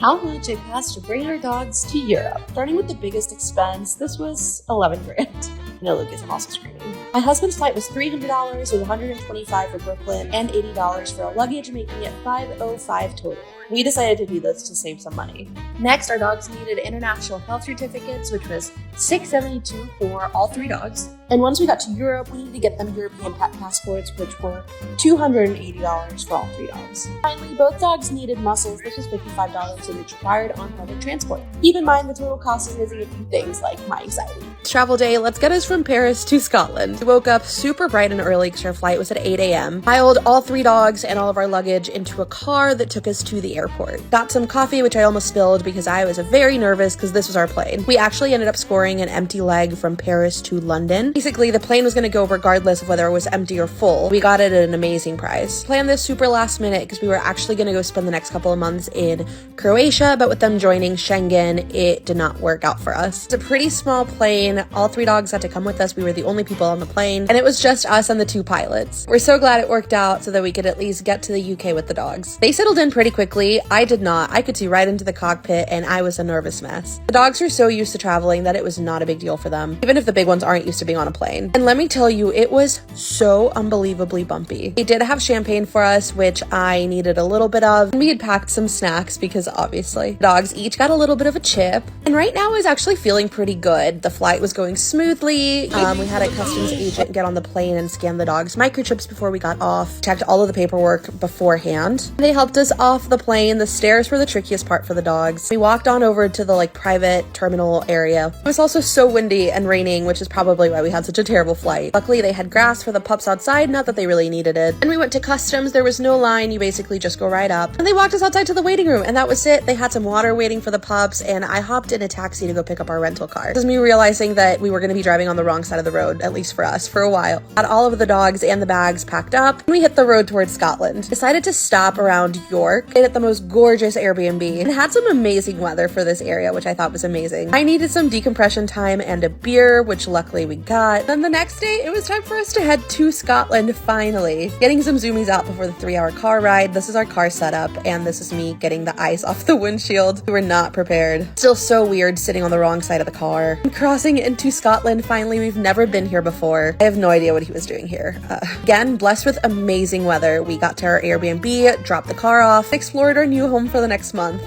how much it costs to bring our dogs to Europe. Starting with the biggest expense, this was 11 grand. I know Lucas, I'm also screaming. My husband's flight was $300 with $125 for Brooklyn and $80 for our luggage, making it $505 total. We decided to do this to save some money. Next, our dogs needed international health certificates, which was $672 for all 3 dogs. And once we got to Europe, we needed to get them European pet passports, which were $280 for all 3 dogs. Finally, both dogs needed muzzles. This was $55 and it's required on public transport. Keep in mind the total cost is missing a few things like my anxiety. Travel day, let's get us from Paris to Scotland. We woke up super bright and early because our flight was at 8 a.m. Piled all 3 dogs and all of our luggage into a car that took us to the airport. Got some coffee, which I almost spilled because I was very nervous because this was our plane. We actually ended up scoring an empty leg from Paris to London. Basically, the plane was going to go regardless of whether it was empty or full. We got it at an amazing price. Planned this super last minute because we were actually going to go spend the next couple of months in Croatia, but with them joining Schengen, it did not work out for us. It's a pretty small plane. All 3 dogs had to come with us. We were the only people on the plane, and it was just us and the 2 pilots. We're so glad it worked out so that we could at least get to the UK with the dogs. They settled in pretty quickly. I did not. I could see right into the cockpit, and I was a nervous mess. The dogs were so used to traveling that it was not a big deal for them, even if the big ones aren't used to being on a plane. And let me tell you, it was so unbelievably bumpy. They did have champagne for us, which I needed a little bit of. And we had packed some snacks because obviously the dogs each got a little bit of a chip. And right now I was actually feeling pretty good. The flight was going smoothly. We had a customs agent get on the plane and scan the dogs' microchips before we got off. Checked all of the paperwork beforehand. They helped us off the plane. The stairs were the trickiest part for the dogs. We walked on over to the private terminal area. It was also so windy and raining, which is probably why we had such a terrible flight. Luckily, they had grass for the pups outside, not that they really needed it. And we went to customs. There was no line. You basically just go right up. And they walked us outside to the waiting room, and that was it. They had some water waiting for the pups, and I hopped in a taxi to go pick up our rental car. This is me realizing that we were going to be driving on the wrong side of the road, at least for us, for a while. Had all of the dogs and the bags packed up, and we hit the road towards Scotland. Decided to stop around York, stayed at the most gorgeous Airbnb, and had some amazing weather for this area, which I thought was amazing. I needed some decompression time and a beer, which luckily we got. Then the next day, it was time for us to head to Scotland, finally. Getting some zoomies out before the 3-hour car ride. This is our car setup, and this is me getting the ice off the windshield. We were not prepared. Still so weird sitting on the wrong side of the car. And crossing into Scotland, finally. We've never been here before. I have no idea what he was doing here. Again, blessed with amazing weather. We got to our Airbnb, dropped the car off, explored our new home for the next month.